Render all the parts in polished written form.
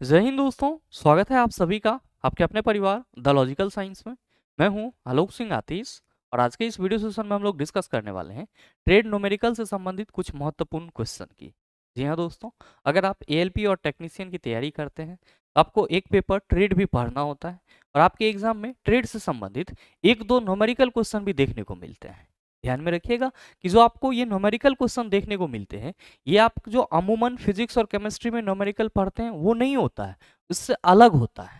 जय हिंद दोस्तों, स्वागत है आप सभी का आपके अपने परिवार द लॉजिकल साइंस में। मैं हूं आलोक सिंह आतिश और आज के इस वीडियो सेशन में हम लोग डिस्कस करने वाले हैं ट्रेड न्यूमेरिकल से संबंधित कुछ महत्वपूर्ण क्वेश्चन की। जी हाँ दोस्तों, अगर आप एएलपी और टेक्नीशियन की तैयारी करते हैं तो आपको एक पेपर ट्रेड भी पढ़ना होता है और आपके एग्जाम में ट्रेड से संबंधित एक दो न्यूमेरिकल क्वेश्चन भी देखने को मिलते हैं। ध्यान में रखिएगा कि जो आपको ये न्यूमेरिकल क्वेश्चन देखने को मिलते हैं, ये आप जो अमूमन फिजिक्स और केमिस्ट्री में न्यूमेरिकल पढ़ते हैं वो नहीं होता है, इससे अलग होता है।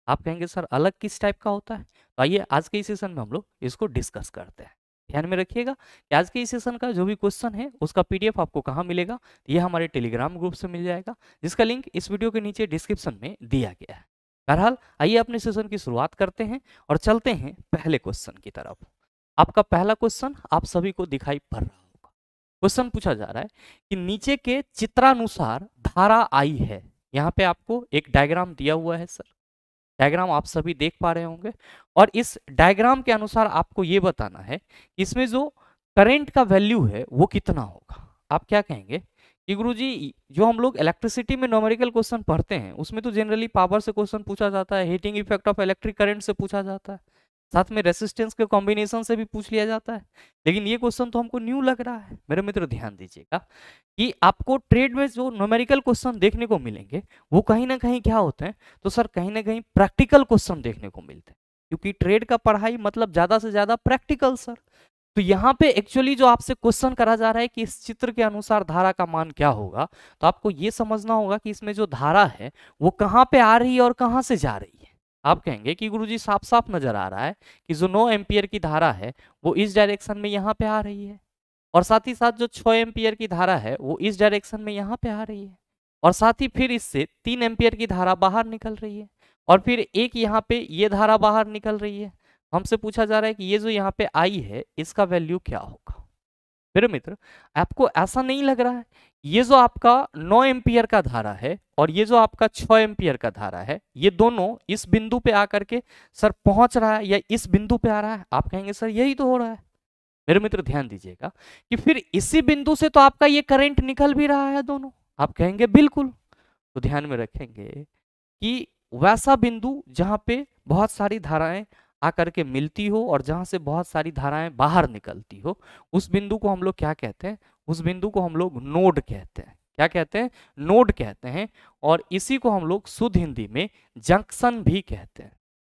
आप कहेंगे सर अलग किस टाइप का होता है? तो आइए आज के इस सेशन में हम लोग इसको डिस्कस करते हैं। ध्यान में रखिएगा कि आज के इस सेशन का जो भी क्वेश्चन है उसका पीडीएफ आपको कहाँ मिलेगा, ये हमारे टेलीग्राम ग्रुप से मिल जाएगा, जिसका लिंक इस वीडियो के नीचे डिस्क्रिप्शन में दिया गया है। बहरहाल आइए अपने सेशन की शुरुआत करते हैं और चलते हैं पहले क्वेश्चन की तरफ। आपका पहला क्वेश्चन आप सभी को दिखाई पड़ रहा होगा। क्वेश्चन पूछा जा रहा है कि नीचे के चित्रानुसार धारा आई है। यहाँ पे आपको एक डायग्राम दिया हुआ है सर, डायग्राम आप सभी देख पा रहे होंगे और इस डायग्राम के अनुसार आपको ये बताना है कि इसमें जो करंट का वैल्यू है वो कितना होगा। आप क्या कहेंगे कि गुरुजी जो हम लोग इलेक्ट्रिसिटी में न्यूमेरिकल क्वेश्चन पढ़ते हैं उसमें तो जनरली पावर से क्वेश्चन पूछा जाता है, heating effect of electric current से पूछा जाता है, साथ में रेसिस्टेंस के कॉम्बिनेशन से भी पूछ लिया जाता है, लेकिन ये क्वेश्चन तो हमको न्यू लग रहा है। मेरे मित्र ध्यान दीजिएगा कि आपको ट्रेड में जो न्यूमेरिकल क्वेश्चन देखने को मिलेंगे वो कहीं ना कहीं क्या होते हैं, तो सर कहीं ना कहीं प्रैक्टिकल क्वेश्चन देखने को मिलते हैं, क्योंकि ट्रेड का पढ़ाई मतलब ज्यादा से ज्यादा प्रैक्टिकल सर। तो यहाँ पे एक्चुअली जो आपसे क्वेश्चन करा जा रहा है कि इस चित्र के अनुसार धारा का मान क्या होगा, तो आपको ये समझना होगा कि इसमें जो धारा है वो कहाँ पे आ रही है और कहाँ से जा रही है। आप कहेंगे कि गुरुजी साफ साफ नजर आ रहा है कि जो 9 एम्पियर की धारा है वो इस डायरेक्शन में यहाँ पे आ रही है, और साथ ही साथ जो 6 एम्पियर की धारा है वो इस डायरेक्शन में यहाँ पे आ रही है, और साथ ही फिर इससे 3 एम्पियर की धारा बाहर निकल रही है, और फिर एक यहाँ पे ये धारा बाहर निकल रही है। हमसे पूछा जा रहा है कि ये जो यहाँ पे आई है इसका वैल्यू क्या होगा। मेरे मित्र आपको ऐसा नहीं लग रहा है ये जो आपका 9 एम्पियर का धारा है और ये जो आपका 6 एम्पियर का धारा है ये दोनों इस बिंदु पे आकर के सर पहुंच रहा है या इस बिंदु पे आ रहा है? आप कहेंगे सर यही तो हो रहा है। मेरे मित्र ध्यान दीजिएगा कि फिर इसी बिंदु से तो आपका ये करंट निकल भी रहा है दोनों। आप कहेंगे बिल्कुल। तो ध्यान में रखेंगे कि वैसा बिंदु जहां पे बहुत सारी धाराएं आकर के मिलती हो और जहां से बहुत सारी धाराएं बाहर निकलती हो, उस बिंदु को हम लोग क्या कहते हैं? उस बिंदु को हम लोग नोड कहते हैं। क्या कहते हैं? नोड कहते हैं। और इसी को हम लोग शुद्ध हिंदी में जंक्शन भी कहते हैं।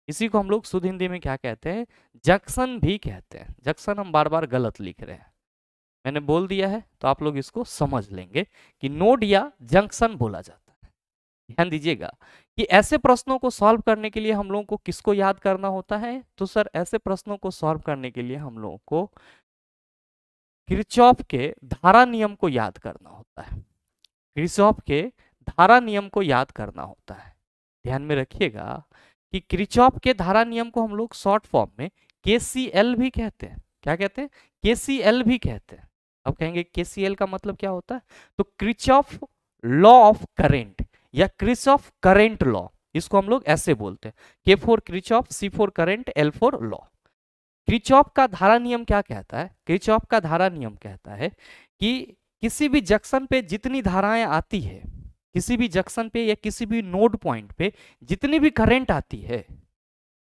इसी को हम लोग शुद्ध हिंदी में क्या कहते हैं? जंक्शन भी कहते हैं। जंक्शन हम बार बार गलत लिख रहे हैं, मैंने बोल दिया है तो आप लोग इसको समझ लेंगे कि नोड या जंक्शन बोला जाता है। ध्यान दीजिएगा कि ऐसे प्रश्नों को सॉल्व करने के लिए हम लोगों को किसको याद करना होता है? तो सर ऐसे प्रश्नों को सॉल्व करने के लिए हम लोगों को किरचॉफ के धारा नियम को याद करना होता है। किरचॉफ के धारा नियम को याद करना होता है। ध्यान में रखिएगा कि किरचॉफ के धारा नियम को हम लोग शॉर्ट फॉर्म में केसीएल भी कहते हैं। क्या कहते हैं? केसीएल भी कहते हैं। अब कहेंगे केसीएल का मतलब क्या होता है? तो किरचॉफ लॉ ऑफ करंट या किरचॉफ करंट लॉ, इसको हम लोग ऐसे बोलते हैं। K for Kirchhoff, C for current, L for law. किरचॉफ का धारा नियम क्या कहता है? किरचॉफ का धारा नियम कहता है कि किसी भी जंक्शन पे जितनी धाराएं आती है, किसी भी जंक्शन पे या किसी भी नोड पॉइंट पे जितनी भी करंट आती है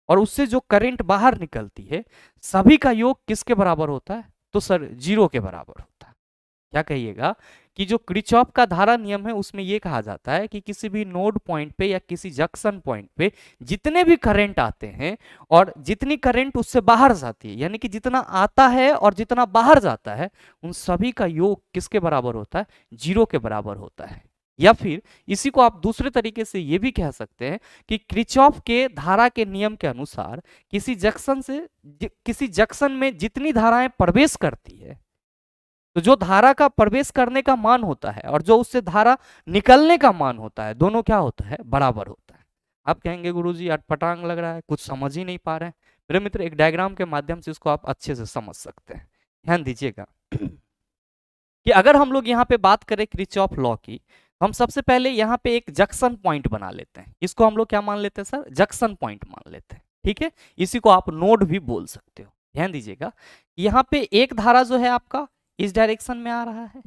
और उससे जो करंट बाहर निकलती है, सभी का योग किसके बराबर होता है? तो सर जीरो के बराबर होता है। क्या कहिएगा कि जो किरचॉफ का धारा नियम है उसमें यह कहा जाता है कि किसी भी नोड पॉइंट पे या किसी जंक्शन पॉइंट पे जितने भी करंट आते हैं और जितनी करंट उससे बाहर जाती है, यानी कि जितना आता है और जितना बाहर जाता है, उन सभी का योग किसके बराबर होता है? जीरो के बराबर होता है। या फिर इसी को आप दूसरे तरीके से यह भी कह सकते हैं कि किरचॉफ के धारा के नियम के अनुसार किसी जंक्शन में जितनी धाराएं प्रवेश करती है, तो जो धारा का प्रवेश करने का मान होता है और जो उससे धारा निकलने का मान होता है, दोनों क्या होता है? बराबर होता है। आप कहेंगे गुरुजी अटपटांग लग रहा है, कुछ समझ ही नहीं पा रहे हैं। मेरे मित्र एक डायग्राम के माध्यम से इसको आप अच्छे से समझ सकते हैं। ध्यान दीजिएगा कि अगर हम लोग यहाँ पे बात करें किरचॉफ लॉ की, हम सबसे पहले यहाँ पे एक जंक्शन पॉइंट बना लेते हैं। इसको हम लोग क्या मान लेते हैं सर? जंक्शन पॉइंट मान लेते हैं। ठीक है, इसी को आप नोड भी बोल सकते हो। ध्यान दीजिएगा यहाँ पे एक धारा जो है आपका इस डायरेक्शन में आ रहा है,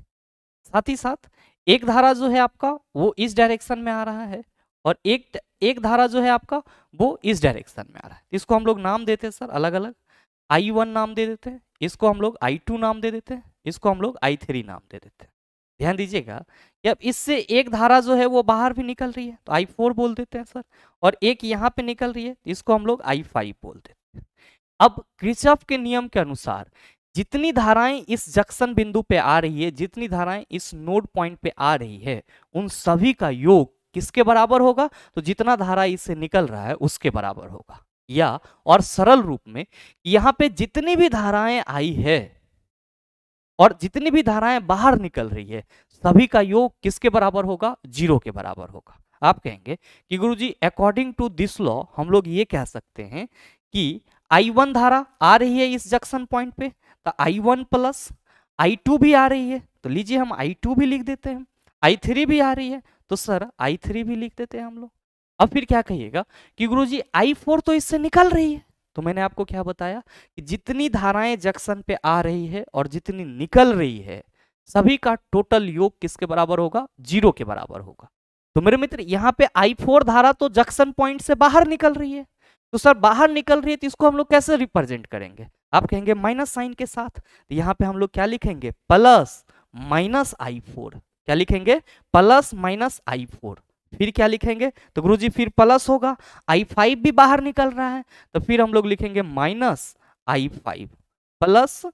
साथ ही साथ एक धारा जो है आपका वो इस डायरेक्शन में आ रहा है, और एक धारा जो है आपका वो इस डायरेक्शन में आ रहा है। इसको हम लोग नाम देते हैं सर अलग अलग, I1 नाम दे देते हैं, इसको हम लोग I2 नाम दे देते हैं, इसको हम लोग I3 नाम दे देते हैं। ध्यान दीजिएगा कि अब इससे एक धारा जो है वो बाहर भी निकल रही है तो I4 बोल देते हैं सर, और एक यहाँ पे निकल रही है इसको हम लोग I5 बोल देते हैं। अब किरचॉफ के नियम के अनुसार जितनी धाराएं इस जंक्शन बिंदु पे आ रही है, जितनी धाराएं इस नोड पॉइंट पे आ रही है, उन सभी का योग किसके बराबर होगा? तो जितना धारा इससे निकल रहा है उसके बराबर होगा। या और सरल रूप में यहां पे जितनी भी धाराएं आई है और जितनी भी धाराएं बाहर निकल रही है, सभी का योग किसके बराबर होगा? 0 के बराबर होगा। आप कहेंगे कि गुरुजी अकॉर्डिंग टू दिस लॉ हम लोग ये कह सकते हैं कि I1 धारा आ रही है इस जंक्शन पॉइंट पे, तो I1 प्लस I2 भी आ रही है, तो लीजिए हम I2 भी लिख देते हैं। I3 भी आ रही है तो सर I3 भी लिख देते हैं हम लोग। अब फिर क्या कहिएगा कि गुरुजी I4 तो इससे निकल रही है, तो मैंने आपको क्या बताया कि जितनी धाराएं जंक्शन पे आ रही है और जितनी निकल रही है, सभी का टोटल योग किसके बराबर होगा? 0 के बराबर होगा। तो मेरे मित्र यहाँ पे I4 धारा तो जंक्शन पॉइंट से बाहर निकल रही है, तो सर बाहर निकल रही है तो इसको हम लोग कैसे रिप्रेजेंट करेंगे? आप कहेंगे माइनस साइन के साथ, तो यहाँ पे हम लोग क्या लिखेंगे? Plus minus I4। क्या लिखेंगे? Plus minus I4। फिर क्या लिखेंगे? तो गुरुजी फिर प्लस होगा, I5 भी बाहर निकल रहा है तो फिर हम लोग लिखेंगे माइनस I5 प्लस,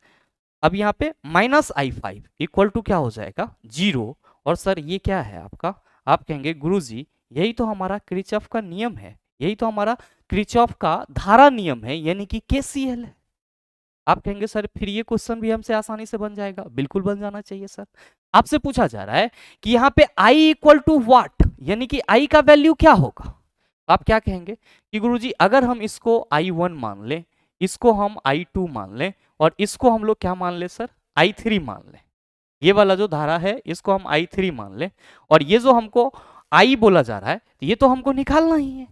अब यहाँ पे माइनस I5 इक्वल टू क्या हो जाएगा? 0। और सर ये क्या है आपका? आप कहेंगे गुरुजी यही तो हमारा किरचॉफ का नियम है, यही तो हमारा किरचॉफ का धारा नियम है, यानी कि KCL है। आप कहेंगे सर फिर ये क्वेश्चन भी हमसे आसानी से बन जाएगा। बिल्कुल बन जाना चाहिए सर। आपसे पूछा जा रहा है कि यहाँ पे I इक्वल टू व्हाट, यानी कि I का वैल्यू क्या होगा? आप क्या कहेंगे कि गुरुजी अगर हम इसको I1 मान लें, इसको हम I2 मान लें और इसको हम लोग क्या मान लें सर? I3 मान लें। ये वाला जो धारा है इसको हम I3 मान लें और ये जो हमको I बोला जा रहा है ये तो हमको निकालना ही है।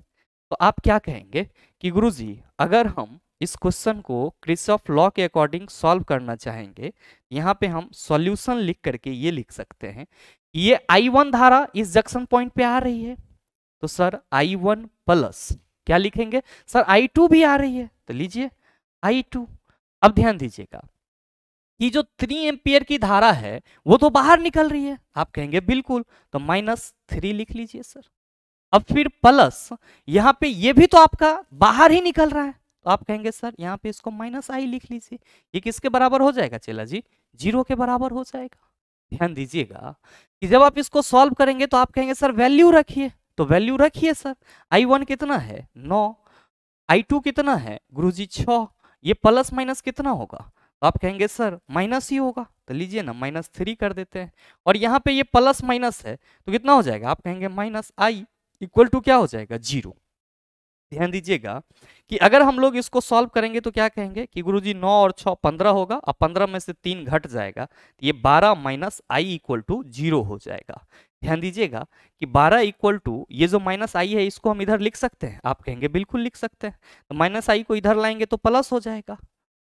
तो आप क्या कहेंगे कि गुरुजी अगर हम इस क्वेश्चन को किरचॉफ लॉ के अकॉर्डिंग सॉल्व करना चाहेंगे, यहाँ पे हम सॉल्यूशन लिख करके ये लिख सकते हैं ये I1 धारा इस जंक्शन पॉइंट पे आ रही है, तो सर I1 प्लस क्या लिखेंगे? सर I2 भी आ रही है, तो लीजिए I2। अब ध्यान दीजिएगा कि जो 3 एम्पियर की धारा है वो तो बाहर निकल रही है। आप कहेंगे बिल्कुल, तो -3 लिख लीजिए सर। अब फिर प्लस यहाँ पे ये भी तो आपका बाहर ही निकल रहा है, तो आप कहेंगे सर यहाँ पे इसको -I लिख लीजिए। ये किसके बराबर हो जाएगा चेला जी? 0 के बराबर हो जाएगा। ध्यान दीजिएगा कि जब आप इसको सॉल्व करेंगे तो आप कहेंगे सर वैल्यू रखिए, तो वैल्यू रखिए सर। I1 कितना है? 9। I2 कितना है गुरुजी? 6। ये प्लस माइनस कितना होगा? तो आप कहेंगे सर माइनस ही होगा, तो लीजिए ना -3 कर देते हैं। और यहाँ पे ये प्लस माइनस है तो कितना हो जाएगा? आप कहेंगे -I इक्वल टू क्या हो जाएगा? 0। ध्यान दीजिएगा कि अगर हम लोग इसको सॉल्व करेंगे तो क्या कहेंगे कि गुरुजी 9 और 6 15 होगा, अब 15 में से 3 घट जाएगा तो ये 12 -I इक्वल टू 0 हो जाएगा। ध्यान दीजिएगा कि 12 इक्वल टू ये जो -I है इसको हम इधर लिख सकते हैं। आप कहेंगे बिल्कुल लिख सकते हैं, तो -I को इधर लाएंगे तो प्लस हो जाएगा।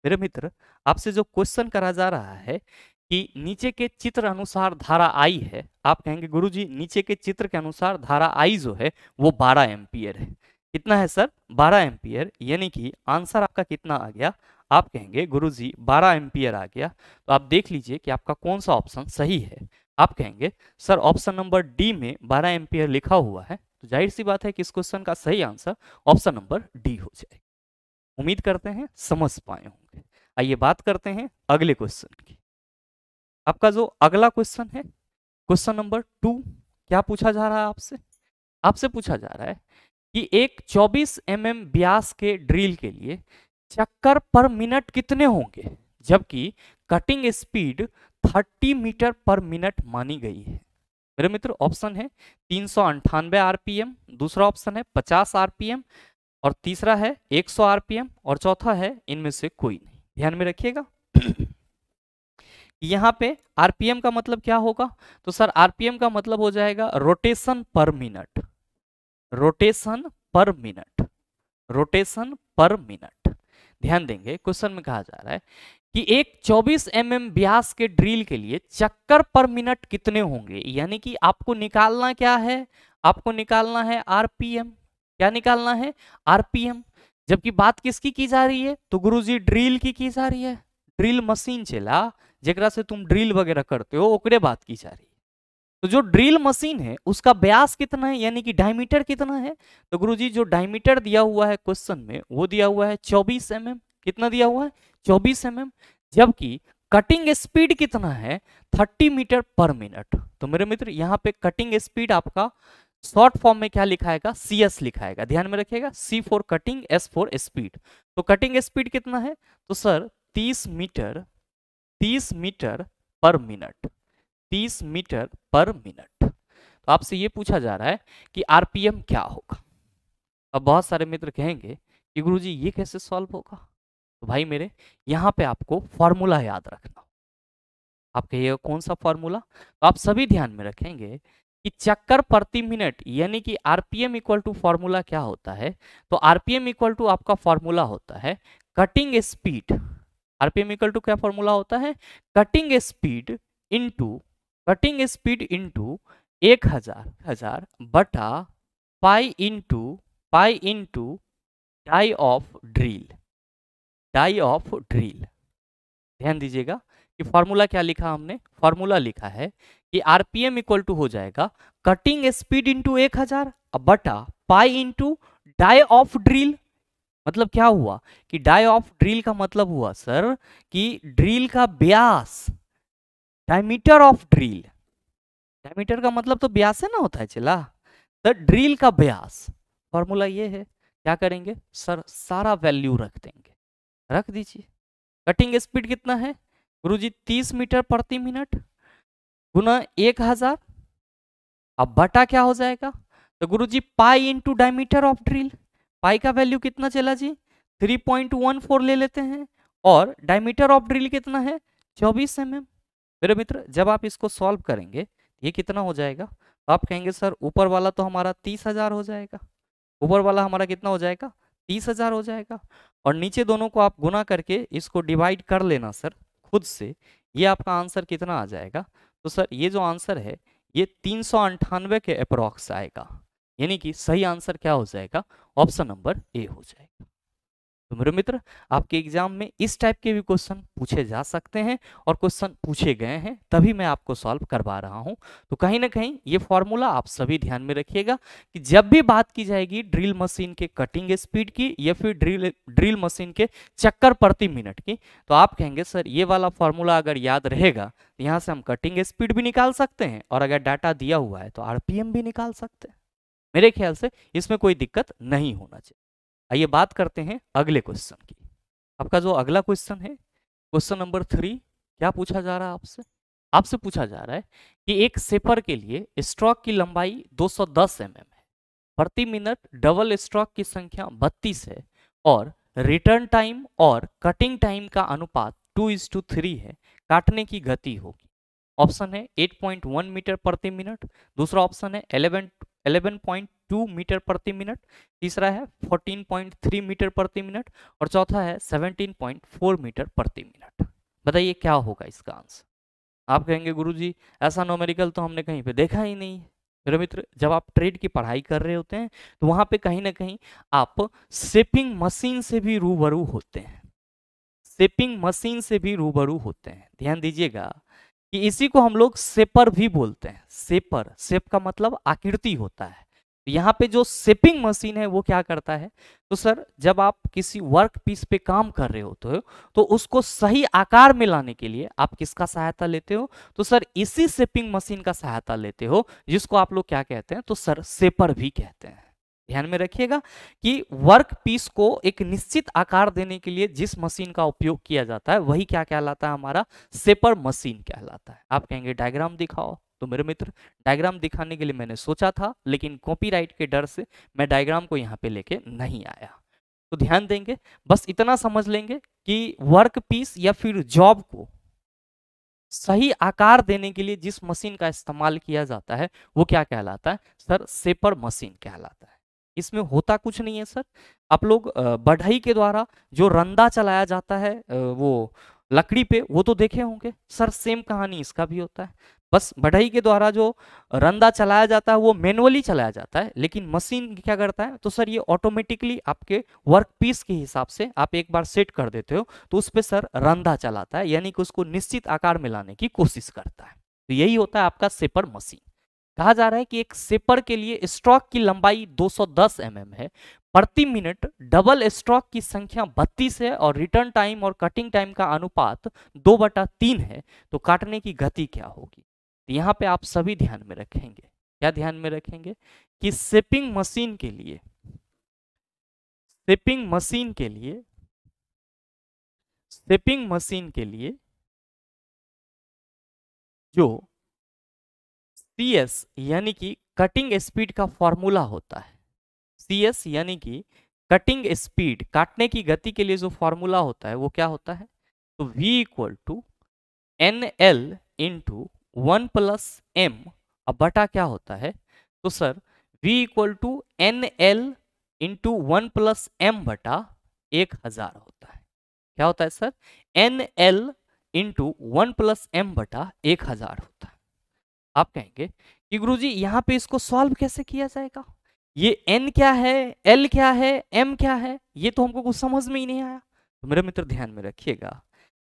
मेरे मित्र आपसे जो क्वेश्चन करा जा रहा है कि नीचे के चित्र अनुसार धारा I है, आप कहेंगे गुरुजी नीचे के चित्र के अनुसार धारा I जो है वो 12 एम्पियर है। कितना है सर? 12 एम्पियर, यानी कि आंसर आपका कितना आ गया? आप कहेंगे गुरुजी 12 एम्पियर आ गया। तो आप देख लीजिए कि आपका कौन सा ऑप्शन सही है। आप कहेंगे सर ऑप्शन नंबर डी में 12 एम्पियर लिखा हुआ है, तो जाहिर सी बात है कि इस क्वेश्चन का सही आंसर ऑप्शन नंबर डी हो जाएगा। उम्मीद करते हैं समझ पाए होंगे। आइए बात करते हैं अगले क्वेश्चन की। आपका जो अगला क्वेश्चन है क्वेश्चन नंबर 2, क्या पूछा जा रहा है आपसे? आपसे पूछा जा रहा है कि एक 24 mm व्यास के ड्रिल के लिए चक्कर पर मिनट कितने होंगे जबकि कटिंग स्पीड 30 मीटर पर मिनट मानी गई है। मेरे मित्र ऑप्शन है 398 RPM, दूसरा ऑप्शन है 50 RPM और तीसरा है 100 RPM और चौथा है इनमें से कोई नहीं। ध्यान में रखिएगा यहाँ पे RPM का मतलब क्या होगा? तो सर RPM का मतलब हो जाएगा रोटेशन पर मिनट, रोटेशन पर मिनट, रोटेशन पर मिनट। ध्यान देंगे क्वेश्चन में कहा जा रहा है कि एक 24 mm व्यास के ड्रिल के लिए चक्कर पर मिनट कितने होंगे, यानी कि आपको निकालना क्या है? आपको निकालना है आरपीएम। क्या निकालना है? आरपीएम। जबकि बात किसकी की जा रही है? तो गुरुजी ड्रिल की जा रही है। ड्रिल मशीन चला जेकरा से तुम ड्रिल वगैरह करते हो, ओकरे बात की जा रही है। तो जो ड्रिल मशीन है उसका व्यास कितना है, यानी कि डायमीटर कितना है? तो गुरुजी जो डायमीटर दिया हुआ है क्वेश्चन में वो दिया हुआ है 24 mm। कितना दिया हुआ है? 24 mm। जबकि कटिंग स्पीड कितना है? 30 मीटर पर मिनट। तो मेरे मित्र यहाँ पे कटिंग स्पीड आपका शॉर्ट फॉर्म में क्या लिखाएगा? CS लिखाएगा, ध्यान में रखिएगा। C for cutting, S for speed. तो कटिंग स्पीड कितना है? तो सर 30 मीटर पर मिनट, 30 मीटर पर मिनट। तो आपसे ये पूछा जा रहा है कि आरपीएम क्या होगा। अब बहुत सारे मित्र कहेंगे कि गुरुजी ये कैसे सॉल्व होगा? तो भाई मेरे यहाँ पे आपको फॉर्मूला याद रखना। आप कहिएगा कौन सा फॉर्मूला? तो आप सभी ध्यान में रखेंगे कि चक्कर प्रति मिनट यानी कि आरपीएम इक्वल टू फॉर्मूला क्या होता है? तो आरपीएम इक्वल टू आपका फॉर्मूला होता है cutting speed. RPM equal to क्या फॉर्मूला होता है? कटिंग स्पीड इंटू 1000 बटा pi into dia of drill. ध्यान दीजिएगा कि फॉर्मूला क्या लिखा हमने? फॉर्मूला लिखा है कि आरपीएम इक्वल टू हो जाएगा कटिंग स्पीड इंटू 1000 बटा pi into dia of drill. मतलब क्या हुआ कि डाई ऑफ ड्रिल का मतलब हुआ सर कि ड्रिल का व्यास, डायमीटर ऑफ ड्रिल। डायमीटर का मतलब तो व्यास है ना होता है चला, तो ड्रिल का व्यास। फॉर्मूला ये है। क्या करेंगे सर? सारा वैल्यू रख देंगे, रख दीजिए। कटिंग स्पीड कितना है गुरुजी? 30 मीटर प्रति मिनट गुना 1000। अब बटा क्या हो जाएगा? तो Guruji pi into diameter of drill. Pi का वैल्यू कितना चला जी? 3.14 ले लेते हैं। और डायमीटर ऑफ ड्रिल कितना है? 24 mm। मेरे मित्र जब आप इसको सॉल्व करेंगे ये कितना हो जाएगा? आप कहेंगे सर ऊपर वाला तो हमारा 30,000 हो जाएगा। ऊपर वाला हमारा कितना हो जाएगा? 30,000 हो जाएगा। और नीचे दोनों को आप गुना करके इसको डिवाइड कर लेना सर खुद से। ये आपका आंसर कितना आ जाएगा? तो सर ये जो आंसर है ये 398 के अप्रॉक्स आएगा। यानी कि सही आंसर क्या हो जाएगा? ऑप्शन नंबर ए हो जाएगा। तो मेरे मित्र आपके एग्जाम में इस टाइप के भी क्वेश्चन पूछे जा सकते हैं और क्वेश्चन पूछे गए हैं, तभी मैं आपको सॉल्व करवा रहा हूं। तो कहीं ना कहीं ये फॉर्मूला आप सभी ध्यान में रखिएगा कि जब भी बात की जाएगी ड्रिल मशीन के कटिंग स्पीड की या फिर ड्रिल मशीन के चक्कर प्रति मिनट की, तो आप कहेंगे सर ये वाला फॉर्मूला अगर याद रहेगा तो यहाँ से हम कटिंग स्पीड भी निकाल सकते हैं और अगर डाटा दिया हुआ है तो आरपीएम भी निकाल सकते हैं। मेरे ख्याल से इसमें कोई दिक्कत नहीं होना चाहिए। आइए बात करते हैं अगले क्वेश्चन की। आपका जो अगला क्वेश्चन है क्वेश्चन नंबर 3, क्या पूछा जा रहा है आपसे? आपसे पूछा जा रहा है कि एक सेपर के लिए स्ट्रोक की लंबाई 210 mm है, प्रति मिनट डबल स्ट्रोक की संख्या 32 है और रिटर्न टाइम और कटिंग टाइम का अनुपात 2:3 है। काटने की गति होगी। ऑप्शन है 8.1 मीटर प्रति मिनट, दूसरा ऑप्शन है 11.2 मीटर प्रति मिनट, तीसरा है 14.3 मीटर प्रति मिनट और चौथा है 17.4 मीटर प्रति मिनट। बताइए क्या होगा इसका आंसर? आप कहेंगे गुरुजी ऐसा न्यूमेरिकल तो हमने कहीं पे देखा ही नहीं है। मेरे मित्र जब आप ट्रेड की पढ़ाई कर रहे होते हैं तो वहां पे कहीं ना कहीं आप शेपिंग मशीन से भी रूबरू होते हैं। शेपिंग मशीन से भी रूबरू होते हैं। ध्यान दीजिएगा कि इसी को हम लोग शेपर भी बोलते हैं। शेपर, शेप का मतलब आकृति होता है। यहाँ पे जो शेपिंग मशीन है वो क्या करता है? तो सर जब आप किसी वर्क पीस पे काम कर रहे होते हो तो उसको सही आकार में लाने के लिए आप किसका सहायता लेते हो? तो सर इसी शेपिंग मशीन का सहायता लेते हो, जिसको आप लोग क्या कहते हैं? तो सर शेपर भी कहते हैं। ध्यान में रखिएगा कि वर्क पीस को एक निश्चित आकार देने के लिए जिस मशीन का उपयोग किया जाता है वही क्या कहलाता है? हमारा शेपर मशीन कहलाता है। आप कहेंगे डायग्राम दिखाओ। तो मेरे मित्र डायग्राम दिखाने के लिए मैंने सोचा था, लेकिन कॉपीराइट के डर से मैं डायग्राम को यहाँ पे लेके नहीं आया। तो ध्यान देंगे, बस इतना समझ लेंगे कि वर्क पीस या फिर जॉब को सही आकार देने के लिए जिस मशीन का इस्तेमाल किया जाता है वो क्या कहलाता है? सर शेपर मशीन कहलाता है। इसमें होता कुछ नहीं है सर। आप लोग बढ़ई के द्वारा जो रंदा चलाया जाता है वो लकड़ी पे, वो तो देखे होंगे सर। सेम कहानी इसका भी होता है। बस बढ़ई के द्वारा जो रंदा चलाया जाता है वो मैनुअली चलाया जाता है, लेकिन मशीन क्या करता है, तो सर ये ऑटोमेटिकली आपके वर्क पीस के हिसाब से आप एक बार सेट कर देते हो तो उस पर सर रंदा चलाता है, यानी कि उसको निश्चित आकार में लाने की कोशिश करता है। तो यही होता है आपका सेपर मशीन। कहा जा रहा है कि एक सेपर के लिए स्ट्रोक की लंबाई 210 है, प्रति मिनट डबल स्ट्रोक की संख्या 32 है और रिटर्न टाइम और कटिंग टाइम का अनुपात 2/3 है, तो काटने की गति क्या होगी। तो यहाँ पे आप सभी ध्यान में रखेंगे, क्या ध्यान में रखेंगे कि शेपिंग मशीन के लिए शेपिंग मशीन के लिए जो CS यानी कि कटिंग स्पीड का फॉर्मूला होता है, CS यानी कि कटिंग स्पीड, काटने की गति के लिए जो फॉर्मूला होता है वो क्या होता है, तो V equal to NL into 1+M। अब बटा क्या होता है, तो sir V equal to NL into 1+M बटा 1000 होता है। क्या होता है सर, NL इंटू 1+M बटा 1000 होता है। आप कहेंगे कि गुरुजी यहाँ पे इसको सॉल्व कैसे किया जाएगा, ये n क्या है, l क्या है, m क्या है, ये तो हमको कुछ समझ में ही नहीं आया। तो मेरे मित्र ध्यान में रखिएगा,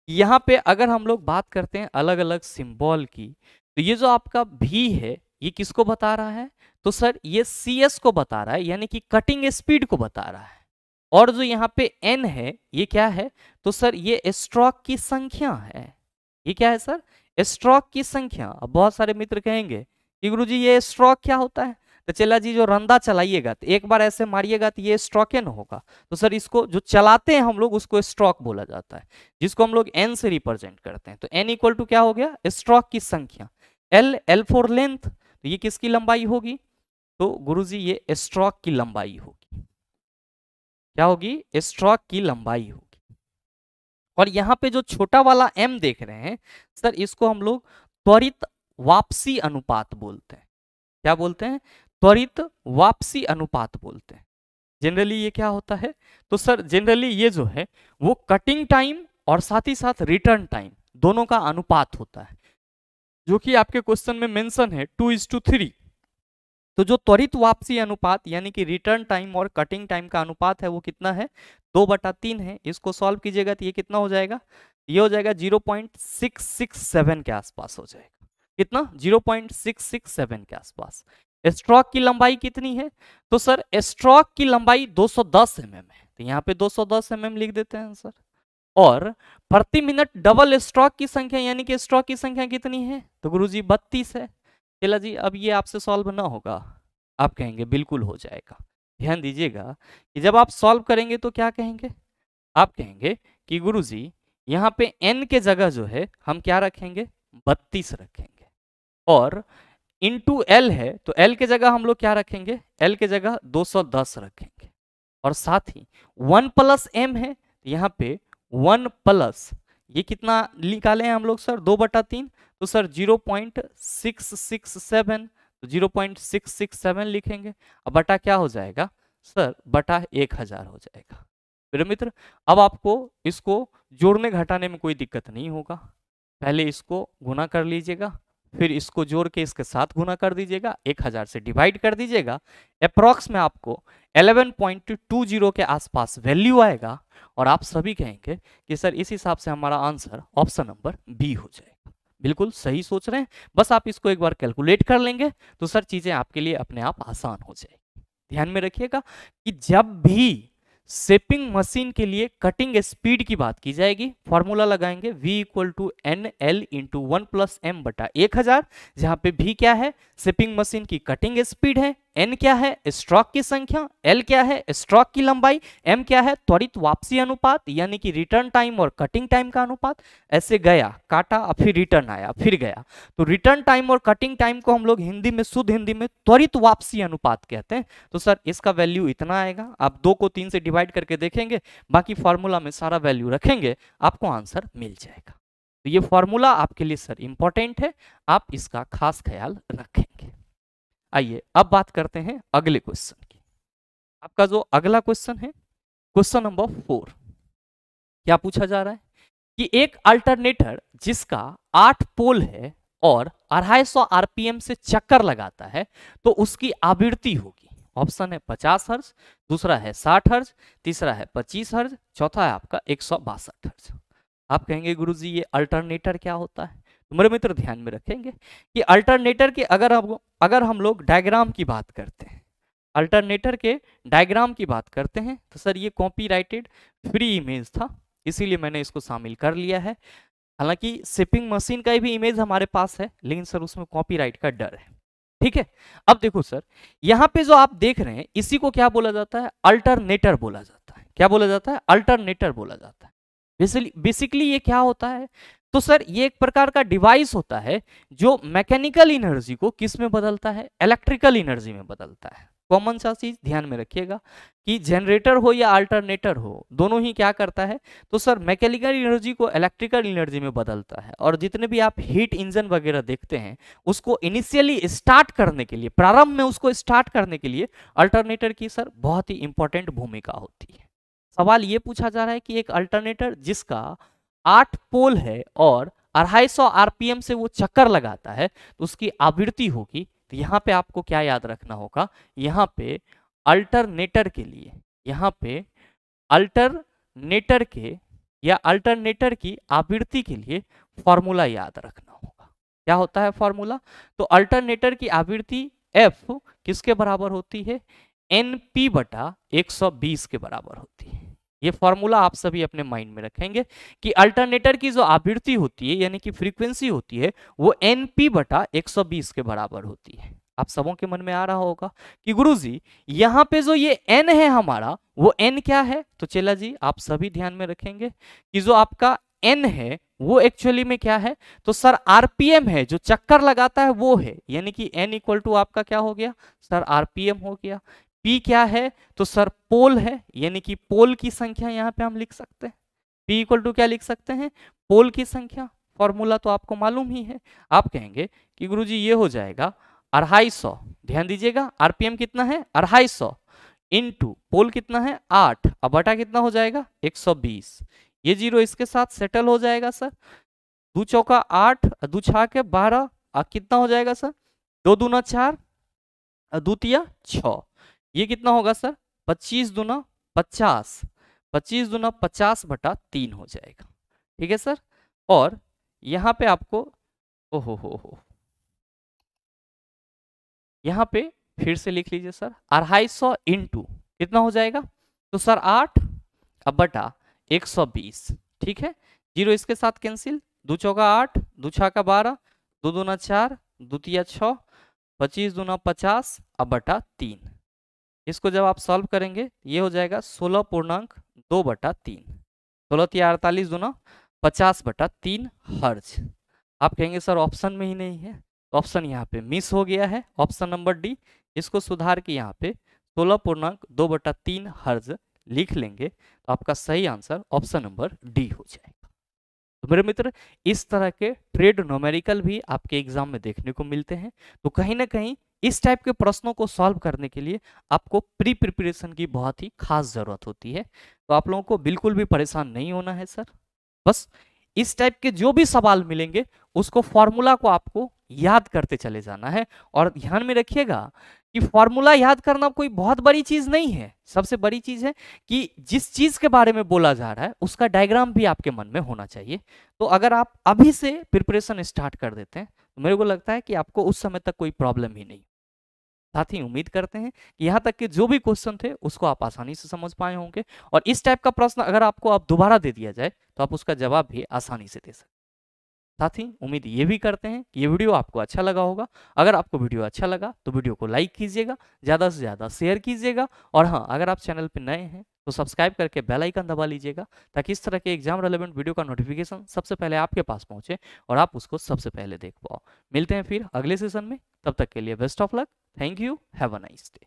यहाँ पे अगर हम लोग बात करते हैं अलग अलग सिंबल की, तो ये जो आपका v है ये किसको बता रहा है, तो सर ये CS को बता रहा है, यानी कि कटिंग स्पीड को बता रहा है। और जो यहाँ पे n है ये क्या है, तो सर ये स्ट्रोक की संख्या है। ये क्या है सर, स्ट्रोक की संख्या। अब बहुत सारे मित्र कहेंगे कि गुरुजी ये स्ट्रोक क्या होता है, तो चला जी जो रंदा चलाइएगा तो एक बार ऐसे मारिएगा तो ये स्ट्रोक न होगा, तो सर इसको जो चलाते हैं हम लोग उसको स्ट्रोक बोला जाता है, जिसको हम लोग n से रिप्रेजेंट करते हैं। तो n इक्वल टू क्या हो गया, स्ट्रोक की संख्या, L फॉर लेंथ, तो ये किसकी लंबाई होगी, तो गुरुजी ये स्ट्रोक की लंबाई होगी। क्या होगी, स्ट्रोक की लंबाई होगी। और यहाँ पे जो छोटा वाला m देख रहे हैं सर, इसको हम लोग त्वरित वापसी अनुपात बोलते हैं। क्या बोलते हैं, त्वरित वापसी अनुपात बोलते हैं। जनरली ये क्या होता है, तो सर जनरली ये जो है वो कटिंग टाइम और साथ ही साथ रिटर्न टाइम दोनों का अनुपात होता है, जो कि आपके क्वेश्चन में मेंशन है 2:3। तो जो त्वरित वापसी अनुपात यानी कि रिटर्न टाइम और कटिंग टाइम का अनुपात है वो कितना है, 2/3 है। इसको सॉल्व कीजिएगा तो ये कितना हो जाएगा, ये हो जाएगा 0.667 के आसपास हो जाएगा। कितना, 0.667 के आसपास। स्ट्रोक की लंबाई कितनी है, तो सर स्ट्रोक की लंबाई 210 mm है, तो यहाँ पे 210 mm लिख देते हैं सर। और प्रति मिनट डबल स्ट्रोक की संख्या यानी कि स्ट्रोक की संख्या कितनी है, तो गुरुजी 32 है। चला जी अब ये आपसे सॉल्व ना होगा, आप कहेंगे बिल्कुल हो जाएगा। ध्यान दीजिएगा कि जब आप सॉल्व करेंगे तो क्या कहेंगे, आप कहेंगे कि गुरुजी यहाँ पे n के जगह जो है हम क्या रखेंगे, 32 रखेंगे, और इंटू l है तो l के जगह हम लोग क्या रखेंगे, l के जगह 210 रखेंगे, और साथ ही 1+m है, यहाँ पे 1+ ये कितना निकाले हैं हम लोग सर, 2/3, तो सर 0.667, तो 0.667 लिखेंगे। अब बटा क्या हो जाएगा सर, बटा 1000 हो जाएगा। मेरे मित्र अब आपको इसको जोड़ने घटाने में कोई दिक्कत नहीं होगा, पहले इसको गुना कर लीजिएगा, फिर इसको जोड़ के इसके साथ गुना कर दीजिएगा, 1000 से डिवाइड कर दीजिएगा, अप्रॉक्स में आपको 11.20 के आसपास वैल्यू आएगा, और आप सभी कहेंगे कि सर इस हिसाब से हमारा आंसर ऑप्शन नंबर बी हो जाएगा। बिल्कुल सही सोच रहे हैं, बस आप इसको एक बार कैलकुलेट कर लेंगे तो सर चीजें आपके लिए अपने आप आसान हो जाएगी। ध्यान में रखिएगा कि जब भी शेपिंग मशीन के लिए कटिंग स्पीड की बात की जाएगी, फॉर्मूला लगाएंगे V equal to NL into 1+M बटा 1000, जहां पे V क्या है, शेपिंग मशीन की कटिंग स्पीड है, N क्या है, स्ट्रोक की संख्या, L क्या है, स्ट्रोक की लंबाई, M क्या है, त्वरित वापसी अनुपात यानी कि रिटर्न टाइम और कटिंग टाइम का अनुपात। ऐसे गया, काटा, फिर रिटर्न आया, फिर गया, तो रिटर्न टाइम और कटिंग टाइम को हम लोग हिंदी में, शुद्ध हिंदी में त्वरित वापसी अनुपात कहते हैं। तो सर इसका वैल्यू इतना आएगा, आप 2 को 3 से डिवाइड करके देखेंगे, बाकी फॉर्मूला में सारा वैल्यू रखेंगे, आपको आंसर मिल जाएगा। तो ये फॉर्मूला आपके लिए सर इंपॉर्टेंट है, आप इसका खास ख्याल रखेंगे। आइए अब बात करते हैं अगले क्वेश्चन की। आपका जो अगला क्वेश्चन है, क्वेश्चन नंबर 4, क्या पूछा जा रहा है कि एक अल्टरनेटर जिसका 8 पोल है और 250 आरपीएम से चक्कर लगाता है तो उसकी आवृत्ति होगी। ऑप्शन है 50 हर्ज, दूसरा है 60 हर्ज, तीसरा है 25 हर्ज, चौथा है आपका 162 हर्ज। आप कहेंगे गुरुजी ये अल्टरनेटर क्या होता है? तो मेरे मित्र ध्यान में रखेंगे कि अल्टरनेटर के अगर हम लोग डायग्राम की बात करते हैं, अल्टरनेटर के डायग्राम की बात करते हैं तो सर ये कॉपीराइटेड फ्री इमेज था, इसीलिए मैंने इसको शामिल कर लिया है। हालांकि शिपिंग मशीन का भी इमेज हमारे पास है, लेकिन सर उसमें कॉपीराइट का डर है। ठीक है, अब देखो सर, यहाँ पे जो आप देख रहे हैं इसी को क्या बोला जाता है? अल्टरनेटर बोला जाता है। क्या बोला जाता है? अल्टरनेटर बोला जाता है। बेसिकली ये क्या होता है? तो सर ये एक प्रकार का डिवाइस होता है जो मैकेनिकल एनर्जी को किस में बदलता है? इलेक्ट्रिकल एनर्जी में बदलता है। कॉमन सा चीज ध्यान में रखिएगा कि जनरेटर हो या अल्टरनेटर हो, दोनों ही क्या करता है? तो सर मैकेनिकल एनर्जी को इलेक्ट्रिकल एनर्जी में बदलता है। और जितने भी आप हीट इंजन वगैरह देखते हैं, उसको इनिशियली स्टार्ट करने के लिए, प्रारंभ में उसको स्टार्ट करने के लिए अल्टरनेटर की सर बहुत ही इंपॉर्टेंट भूमिका होती है। सवाल ये पूछा जा रहा है कि एक अल्टरनेटर जिसका 8 पोल है और 250 आरपीएम से वो चक्कर लगाता है तो उसकी आवृत्ति होगी। तो यहाँ पे आपको क्या याद रखना होगा? यहाँ पे अल्टरनेटर के लिए, यहाँ पे अल्टरनेटर के या अल्टरनेटर की आवृत्ति के लिए फॉर्मूला याद रखना होगा। क्या होता है फॉर्मूला? तो अल्टरनेटर की आवृत्ति एफ किसके बराबर होती है? NP बटा 120 के बराबर होती है। ये फॉर्मूला आप सभी अपने माइंड में रखेंगे कि अल्टरनेटर की जो आवृत्ति होती है यानी कि फ्रीक्वेंसी होती है वो NP बटा 120 के बराबर होती है। आप सबों के मन में आ रहा होगा कि गुरुजी यहाँ पे जो ये n है हमारा, वो n क्या है? तो चला जी आप सभी ध्यान में रखेंगे कि जो आपका n है वो एक्चुअली में क्या है? तो सर आरपीएम है, जो चक्कर लगाता है वो है, यानी कि n इक्वल टू आपका क्या हो गया? सर आरपीएम हो गया। P क्या है? तो सर पोल है, यानी कि पोल की संख्या यहाँ पे हम लिख सकते हैं। P इक्वल टू क्या लिख सकते हैं? पोल की संख्या। फॉर्मूला तो आपको मालूम ही है। आप कहेंगे कि गुरुजी ये हो जाएगा 250, ध्यान दीजिएगा आरपीएम कितना है? 250 इंटू पोल कितना है? 8, अब बटा कितना हो जाएगा? 120। ये जीरो इसके साथ सेटल हो जाएगा सर। 2 चौका 8, 2 छाके 12, कितना हो जाएगा सर? 2 दूना 4, द्वितीय 6। ये कितना होगा सर? 25 दूना 50, 25 दूना 50 बटा 3 हो जाएगा। ठीक है सर। और यहाँ पे आपको ओहो हो यहाँ पे फिर से लिख लीजिए सर, 250 इंटू कितना हो जाएगा? तो सर 8, अब बटा 120। ठीक है, जीरो इसके साथ कैंसिल, 2 चौका 8, 2 छाका 12, 2 दूना 4, द्वितीय 6, 25 दूना 50, अब बटा 3। इसको जब आप सॉल्व करेंगे ये हो जाएगा 16.2 बटा 3, 16 या 48 दूना 50 बटा 3 हर्ज। आप कहेंगे सर ऑप्शन में ही नहीं है, ऑप्शन यहाँ पे मिस हो गया है, ऑप्शन नंबर डी। इसको सुधार के यहाँ पे 16.2 बटा 3 हर्ज लिख लेंगे तो आपका सही आंसर ऑप्शन नंबर डी हो जाएगा। तो मेरे मित्र इस तरह के ट्रेड न्यूमेरिकल भी आपके एग्जाम में देखने को मिलते हैं। तो कहीं ना कहीं इस टाइप के प्रश्नों को सॉल्व करने के लिए आपको प्री प्रिपरेशन की बहुत ही खास जरूरत होती है। तो आप लोगों को बिल्कुल भी परेशान नहीं होना है सर। बस इस टाइप के जो भी सवाल मिलेंगे उसको फॉर्मूला को आपको याद करते चले जाना है। और ध्यान में रखिएगा कि फॉर्मूला याद करना कोई बहुत बड़ी चीज नहीं है। सबसे बड़ी चीज है कि जिस चीज के बारे में बोला जा रहा है उसका डायग्राम भी आपके मन में होना चाहिए। तो अगर आप अभी से प्रिपरेशन स्टार्ट कर देते हैं तो मेरे को लगता है कि आपको उस समय तक कोई प्रॉब्लम ही नहीं। साथ ही उम्मीद करते हैं कि यहाँ तक के जो भी क्वेश्चन थे उसको आप आसानी से समझ पाए होंगे। और इस टाइप का प्रश्न अगर आपको अब दोबारा दे दिया जाए तो आप उसका जवाब भी आसानी से दे सकते हैं। साथ ही उम्मीद ये भी करते हैं कि ये वीडियो आपको अच्छा लगा होगा। अगर आपको वीडियो अच्छा लगा तो वीडियो को लाइक कीजिएगा, ज़्यादा से ज़्यादा शेयर कीजिएगा। और हाँ, अगर आप चैनल पर नए हैं तो सब्सक्राइब करके बेल आइकन दबा लीजिएगा ताकि इस तरह के एग्जाम रेलेवेंट वीडियो का नोटिफिकेशन सबसे पहले आपके पास पहुंचे और आप उसको सबसे पहले देख पाओ। मिलते हैं फिर अगले सेशन में, तब तक के लिए best of luck. Thank you, have a nice day.